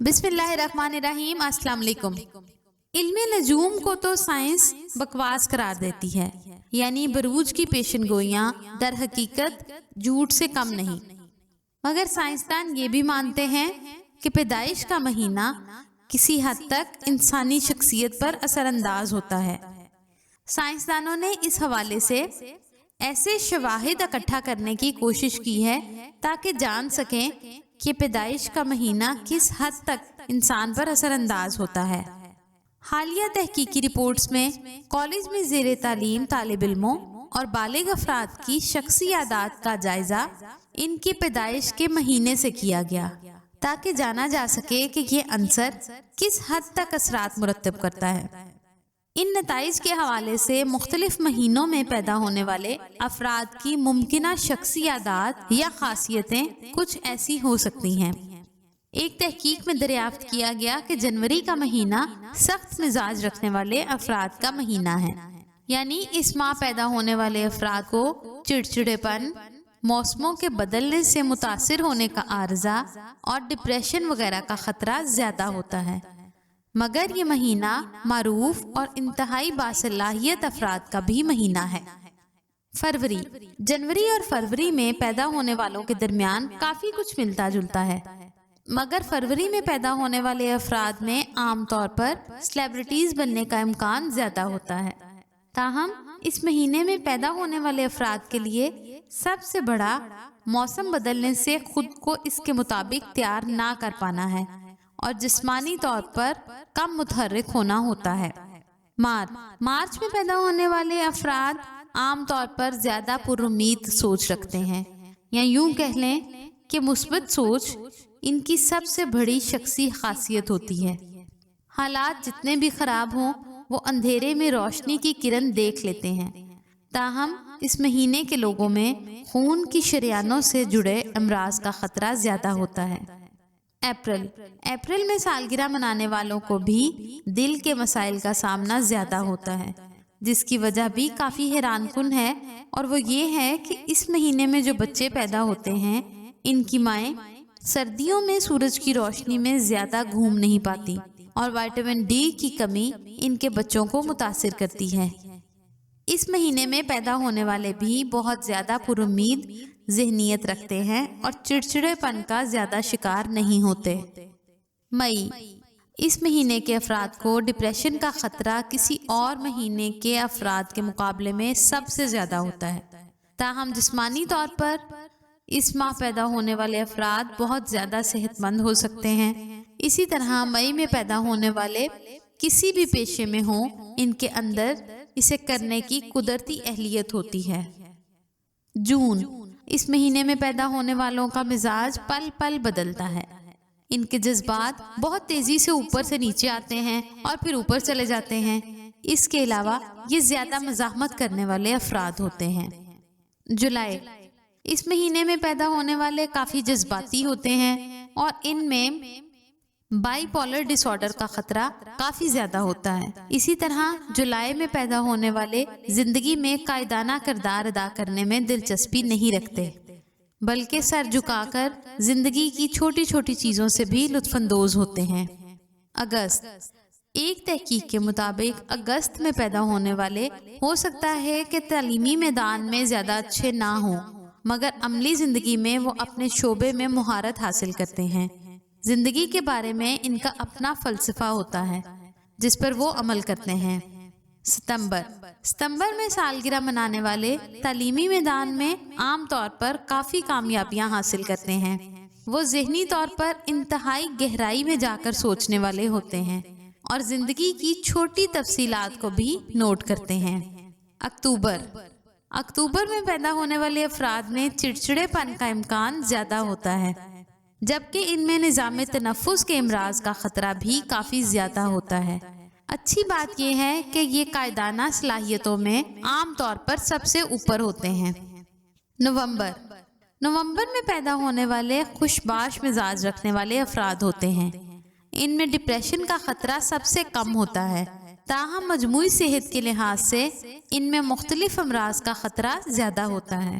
بسم اللہ الرحمن الرحیم۔ السلام علیکم۔ علم نجوم کو تو سائنس بکواس قرار دیتی ہے، یعنی بروج کی پیشن گوئیاں در حقیقت جھوٹ سے کم نہیں، مگر سائنسدان یہ بھی مانتے ہیں کہ پیدائش کا مہینہ کسی حد تک انسانی شخصیت پر اثر انداز ہوتا ہے۔ سائنسدانوں نے اس حوالے سے ایسے شواہد اکٹھا کرنے کی کوشش کی ہے تاکہ جان سکیں کہ پیدائش کا مہینہ کس حد تک انسان پر اثر انداز ہوتا ہے۔ حالیہ تحقیقی رپورٹس میں کالج میں زیر تعلیم طالب علموں اور بالغ افراد کی شخصی عادات کا جائزہ ان کی پیدائش کے مہینے سے کیا گیا تاکہ جانا جا سکے کہ یہ عنصر کس حد تک اثرات مرتب کرتا ہے۔ ان نتائج کے حوالے سے مختلف مہینوں میں پیدا ہونے والے افراد کی ممکنہ شخصی عادات یا خاصیتیں کچھ ایسی ہو سکتی ہیں۔ ایک تحقیق میں دریافت کیا گیا کہ جنوری کا مہینہ سخت مزاج رکھنے والے افراد کا مہینہ ہے، یعنی اس ماہ پیدا ہونے والے افراد کو چڑچڑے پن، موسموں کے بدلنے سے متاثر ہونے کا عارضہ اور ڈپریشن وغیرہ کا خطرہ زیادہ ہوتا ہے، مگر یہ مہینہ معروف اور انتہائی باصلاحیت افراد کا بھی مہینہ ہے۔ فروری، جنوری اور فروری میں پیدا ہونے والوں کے درمیان کافی کچھ ملتا جلتا ہے، مگر فروری میں پیدا ہونے والے افراد میں عام طور پر سیلیبریٹیز بننے کا امکان زیادہ ہوتا ہے۔ تاہم اس مہینے میں پیدا ہونے والے افراد کے لیے سب سے بڑا موسم بدلنے سے خود کو اس کے مطابق تیار نہ کر پانا ہے اور جسمانی طور پر کم متحرک ہونا ہوتا ہے۔ مارچ میں پیدا ہونے والے افراد عام طور پر زیادہ پر امید سوچ رکھتے ہیں، یا یوں کہہ لیں کہ مثبت سوچ ان کی سب سے بڑی شخصی خاصیت ہوتی ہے۔ حالات جتنے بھی خراب ہوں وہ اندھیرے میں روشنی کی کرن دیکھ لیتے ہیں۔ تاہم اس مہینے کے لوگوں میں خون کی شریانوں سے جڑے امراض کا خطرہ زیادہ ہوتا ہے۔ اپریل میں سالگرہ منانے والوں کو بھی دل کے مسائل کا سامنا زیادہ ہوتا ہے، جس کی وجہ بھی کافی حیران کن ہے، اور وہ یہ ہے کہ اس مہینے میں جو بچے پیدا ہوتے ہیں ان کی مائیں سردیوں میں سورج کی روشنی میں زیادہ گھوم نہیں پاتی، اور وٹامن ڈی کی کمی ان کے بچوں کو متاثر کرتی ہے۔ اس مہینے میں پیدا ہونے والے بھی بہت زیادہ پر امید ذہنیت رکھتے ہیں اور چڑچڑے پن کا زیادہ شکار نہیں ہوتے۔ مئی، اس مہینے کے افراد کو ڈپریشن کا خطرہ کسی اور مہینے کے افراد کے مقابلے میں سب سے زیادہ ہوتا ہے۔ تاہم جسمانی طور پر اس ماہ پیدا ہونے والے افراد بہت زیادہ صحت مند ہو سکتے ہیں۔ اسی طرح مئی میں پیدا ہونے والے کسی بھی پیشے میں ہوں، ان کے اندر اسے کرنے کی قدرتی اہلیت ہوتی ہے۔ جون، اس مہینے میں پیدا ہونے والوں کا مزاج پل پل بدلتا ہے۔ ان کے جذبات بہت تیزی سے اوپر سے نیچے آتے ہیں اور پھر اوپر چلے جاتے ہیں۔ اس کے علاوہ یہ زیادہ مزاحمت کرنے والے افراد ہوتے ہیں۔ جولائی، اس مہینے میں پیدا ہونے والے کافی جذباتی ہوتے ہیں اور ان میں بائی پولر ڈس آرڈر کا خطرہ کافی زیادہ ہوتا ہے۔ اسی طرح جولائی میں پیدا ہونے والے زندگی میں قائدانہ کردار ادا کرنے میں دلچسپی نہیں رکھتے، بلکہ سر جھکا کر زندگی کی چھوٹی چھوٹی چیزوں سے بھی لطف اندوز ہوتے ہیں۔ اگست، ایک تحقیق کے مطابق اگست میں پیدا ہونے والے ہو سکتا ہے کہ تعلیمی میدان میں زیادہ اچھے نہ ہوں، مگر عملی زندگی میں وہ اپنے شعبے میں مہارت حاصل کرتے ہیں۔ زندگی کے بارے میں ان کا اپنا فلسفہ ہوتا ہے جس پر وہ عمل کرتے ہیں۔ ستمبر میں سالگرہ منانے والے تعلیمی میدان میں عام طور پر کافی کامیابیاں حاصل کرتے ہیں۔ وہ ذہنی طور پر انتہائی گہرائی میں جا کر سوچنے والے ہوتے ہیں اور زندگی کی چھوٹی تفصیلات کو بھی نوٹ کرتے ہیں۔ اکتوبر میں پیدا ہونے والے افراد میں چڑچڑے پن کا امکان زیادہ ہوتا ہے، جبکہ ان میں نظام تنفس کے امراض کا خطرہ بھی کافی زیادہ ہوتا ہے۔ اچھی بات یہ ہے کہ یہ قائدانہ صلاحیتوں میں عام طور پر سب سے اوپر ہوتے ہیں۔ نومبر میں پیدا ہونے والے خوشباش مزاج رکھنے والے افراد ہوتے ہیں۔ ان میں ڈپریشن کا خطرہ سب سے کم ہوتا ہے، تاہم مجموعی صحت کے لحاظ سے ان میں مختلف امراض کا خطرہ زیادہ ہوتا ہے۔